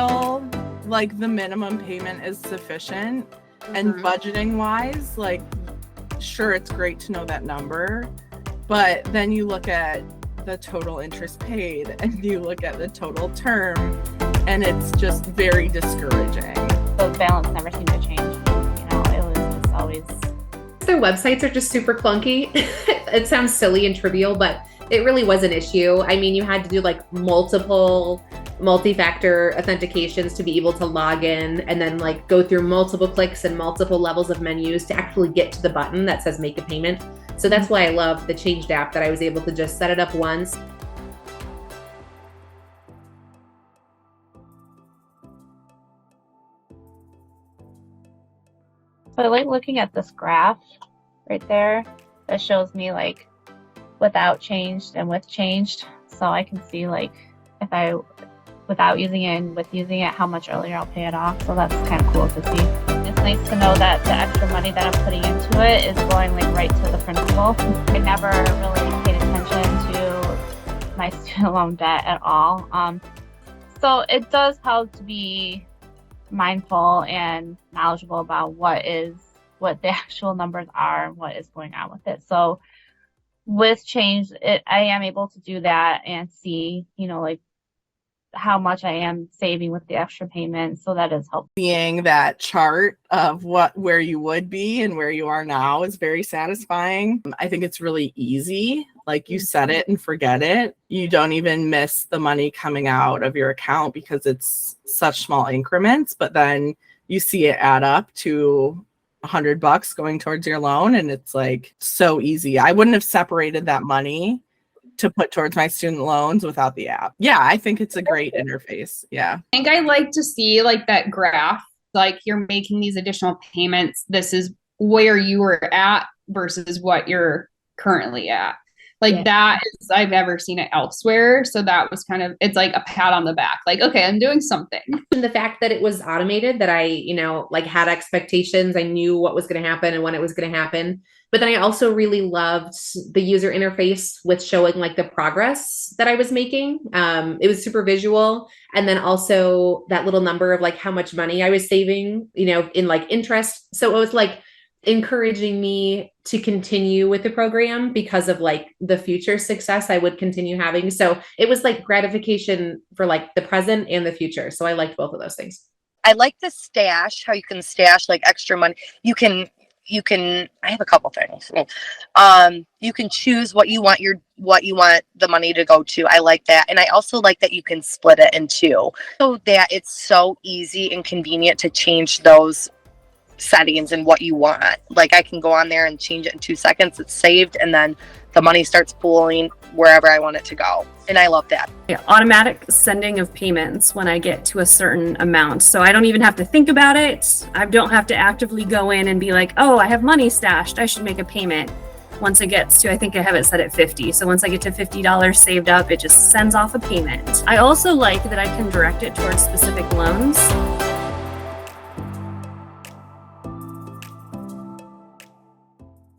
feel like the minimum payment is sufficient. And budgeting wise, like, sure, it's great to know that number, but then you look at the total interest paid and you look at the total term, and it's just very discouraging. The balance never seemed to change. You know, it was just always. Their websites are just super clunky. It sounds silly and trivial, but it really was an issue. I mean, you had to do like multi-factor authentications to be able to log in, and then like go through multiple clicks and multiple levels of menus to actually get to the button that says make a payment. So that's why I love the Changed app, that I was able to just set it up once. So I like looking at this graph right there that shows me like without changed and with changed. So I can see like if I, without using it and with using it, how much earlier I'll pay it off. So that's kind of cool to see. It's nice to know that the extra money that I'm putting into it is going like right to the principal. I never really paid attention to my student loan debt at all. So it does help to be mindful and knowledgeable about what the actual numbers are and what is going on with it. So with change, I am able to do that and see, you know, like how much I am saving with the extra payment. So that is helpful. Seeing that chart of where you would be and where you are now is very satisfying. I think it's really easy. Like, you set it and forget it. You don't even miss the money coming out of your account because it's such small increments, but then you see it add up to $100 going towards your loan, and it's like so easy. I wouldn't have separated that money to put towards my student loans without the app. Yeah, I think it's a great interface. Yeah. I think I like to see like that graph, like you're making these additional payments. This is where you were at versus what you're currently at. Like that is, I've never seen it elsewhere. So that was kind of, it's like a pat on the back. Like, okay, I'm doing something. And the fact that it was automated, that I, you know, like had expectations. I knew what was going to happen and when it was going to happen. But then I also really loved the user interface with showing like the progress that I was making. It was super visual. And then also that little number of like how much money I was saving, you know, in like interest. So it was like encouraging me to continue with the program because of like the future success I would continue having. So it was like gratification for like the present and the future. So I liked both of those things. I like the stash, how you can stash like extra money. You can, I have a couple things. You can choose what you want the money to go to. I like that. And I also like that you can split it in two, so that it's so easy and convenient to change those settings and what you want. Like, I can go on there and change it in 2 seconds. It's saved, and then the money starts pooling wherever I want it to go. And I love that. Automatic sending of payments when I get to a certain amount. So I don't even have to think about it. I don't have to actively go in and be like, oh, I have money stashed, I should make a payment. Once it gets to, I think I have it set at 50. So once I get to $50 saved up, it just sends off a payment. I also like that I can direct it towards specific loans.